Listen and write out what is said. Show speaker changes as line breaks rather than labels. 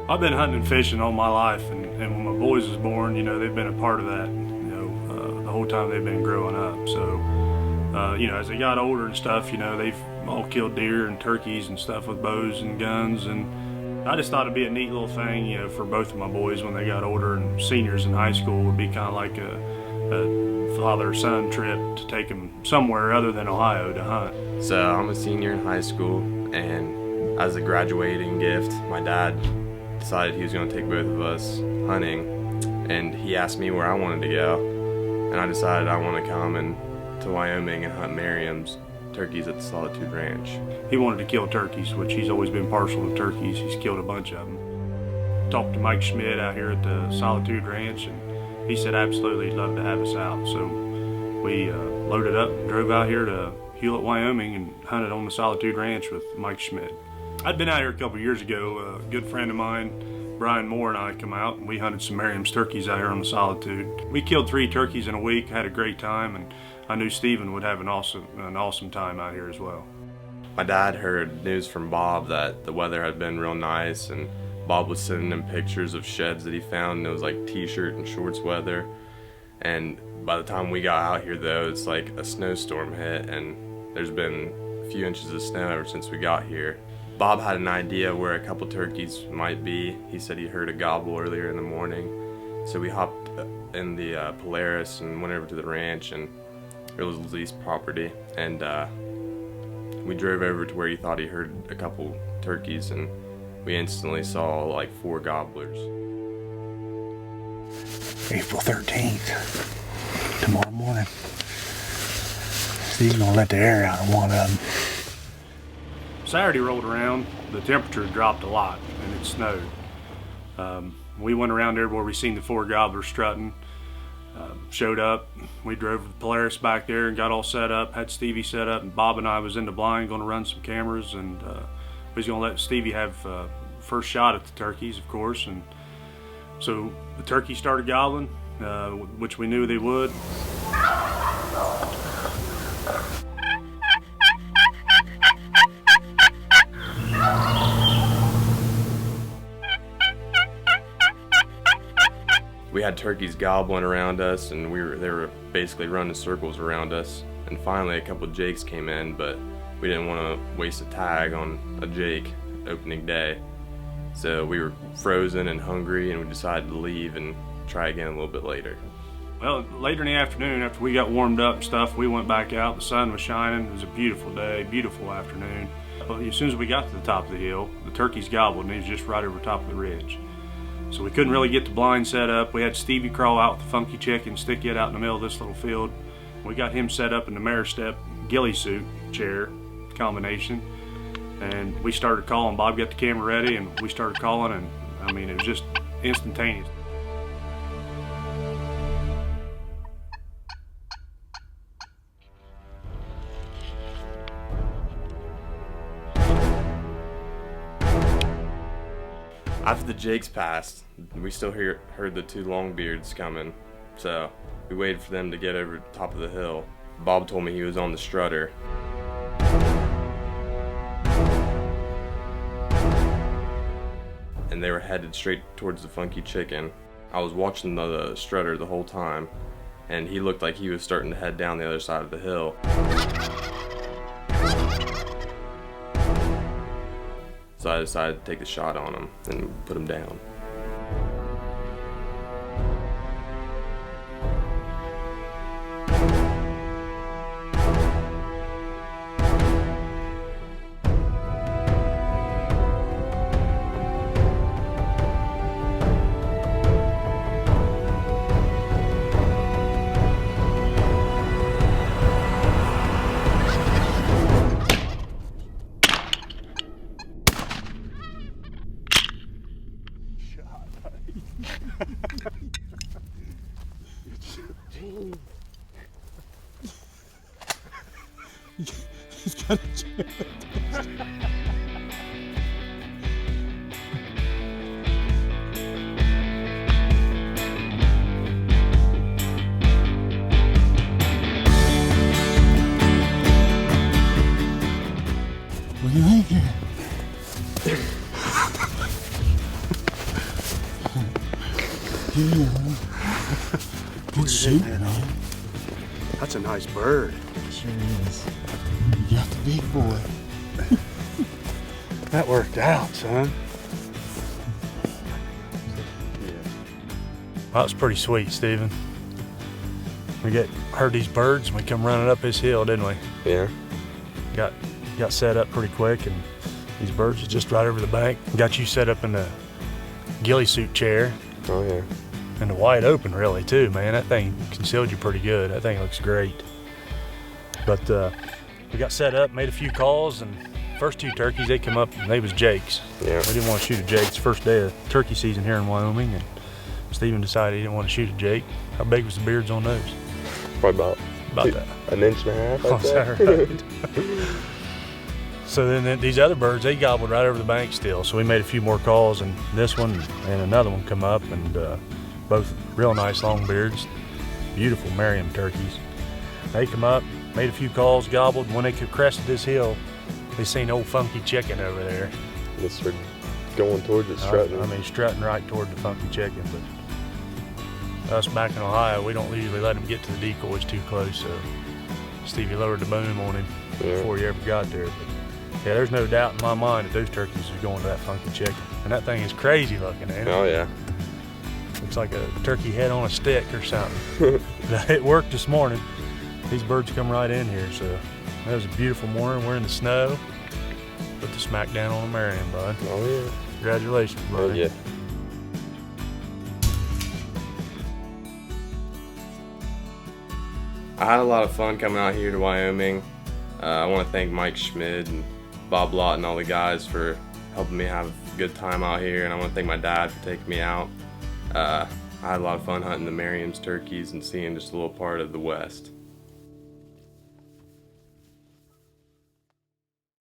I've been hunting and fishing all my life, and when my boys was born, they've been a part of that, the whole time they've been growing up. So, as they got older and stuff, they've all killed deer and turkeys and stuff with bows and guns, and I just thought it'd be a neat little thing, for both of my boys when they got older and seniors in high school would be kind of like a father-son trip to take them somewhere other than Ohio to hunt.
So I'm a senior in high school, and as a graduating gift, my dad decided he was going to take both of us hunting, and he asked me where I wanted to go, and I decided I want to come to Wyoming and hunt Merriam's turkeys at the Solitude Ranch.
He wanted to kill turkeys, which he's always been partial to turkeys. He's killed a bunch of them. Talked to Mike Schmidt out here at the Solitude Ranch, and he said absolutely he'd love to have us out. So we loaded up and drove out here to Hewlett, Wyoming, and hunted on the Solitude Ranch with Mike Schmidt. I'd been out here a couple years ago. A good friend of mine, Brian Moore, and I come out and we hunted some Merriam's turkeys out here on the Solitude. We killed 3 turkeys in a week, had a great time, and I knew Stephen would have an awesome time out here as well.
My dad heard news from Bob that the weather had been real nice, and Bob was sending him pictures of sheds that he found, and it was like t-shirt and shorts weather. And by the time we got out here though, it's like a snowstorm hit, and there's been a few inches of snow ever since we got here. Bob had an idea where a couple turkeys might be. He said he heard a gobble earlier in the morning. So we hopped in the Polaris and went over to the ranch, and it was leased property. And we drove over to where he thought he heard a couple turkeys, and we instantly saw like 4 gobblers.
April 13th, tomorrow morning. Steve's gonna let the air out of one of them.
Saturday rolled around, the temperature dropped a lot, and it snowed. We went around there where we seen the 4 gobblers strutting, showed up. We drove the Polaris back there and got all set up, had Stevie set up, and Bob and I was in the blind going to run some cameras, and we was going to let Stevie have first shot at the turkeys, of course. And so the turkeys started gobbling, which we knew they would.
We had turkeys gobbling around us, and they were basically running circles around us. And finally a couple of jakes came in, but we didn't want to waste a tag on a jake opening day. So we were frozen and hungry, and we decided to leave and try again a little bit later.
Well, later in the afternoon, after we got warmed up and stuff, we went back out. The sun was shining. It was a beautiful day, beautiful afternoon. Well, as soon as we got to the top of the hill, the turkeys gobbled, and he was just right over top of the ridge. So we couldn't really get the blind set up. We had Stevie crawl out with the funky chicken, stick it out in the middle of this little field. We got him set up in the mare step ghillie suit chair combination, and we started calling. Bob got the camera ready, and we started calling, and I mean, it was just instantaneous.
After the jakes passed, we still heard the 2 longbeards coming, so we waited for them to get over the top of the hill. Bob told me he was on the strutter. And they were headed straight towards the funky chicken. I was watching the strutter the whole time, and he looked like he was starting to head down the other side of the hill. So I decided to take a shot on him and put him down.
Good shooting, man.
That's a nice bird.
Sure is. You got the big boy.
That worked out, son. That was pretty sweet, Stephen. We heard these birds and we come running up this hill, didn't we?
Yeah.
Got set up pretty quick, and these birds are just right over the bank. Got you set up in the ghillie suit chair.
Oh yeah.
And the wide open, really, too, man. That thing concealed you pretty good. That thing looks great. But we got set up, made a few calls, and first two turkeys, they come up, and they was Jake's.
Yeah.
We didn't want to shoot a Jake's first day of turkey season here in Wyoming, and Stephen decided he didn't want to shoot a Jake. How big was the beards on those?
Probably about
that.
an inch and a half.
Oh, is that right? So then these other birds, they gobbled right over the bank still. So we made a few more calls, and this one and another one come up, and both real nice long beards, beautiful Merriam turkeys. They come up, made a few calls, gobbled. When they crested this hill, they seen old Funky Chicken over there.
Just sort of going towards it, strutting.
I mean, strutting right toward the Funky Chicken. But us back in Ohio, we don't usually let them get to the decoys too close. So Stevie lowered the boom on him before he ever got there. But yeah, there's no doubt in my mind that those turkeys are going to that Funky Chicken. And that thing is crazy looking, ain't it?
Oh yeah.
Looks like a turkey head on a stick or something. It worked this morning. These birds come right in here, so that was a beautiful morning. We're in the snow. Put the smack down on the Merriam, bud.
Oh yeah.
Congratulations, buddy.
Oh yeah. I had a lot of fun coming out here to Wyoming. I want to thank Mike Schmid and Bob Lott and all the guys for helping me have a good time out here, and I want to thank my dad for taking me out. I had a lot of fun hunting the Merriam's turkeys and seeing just a little part of the West.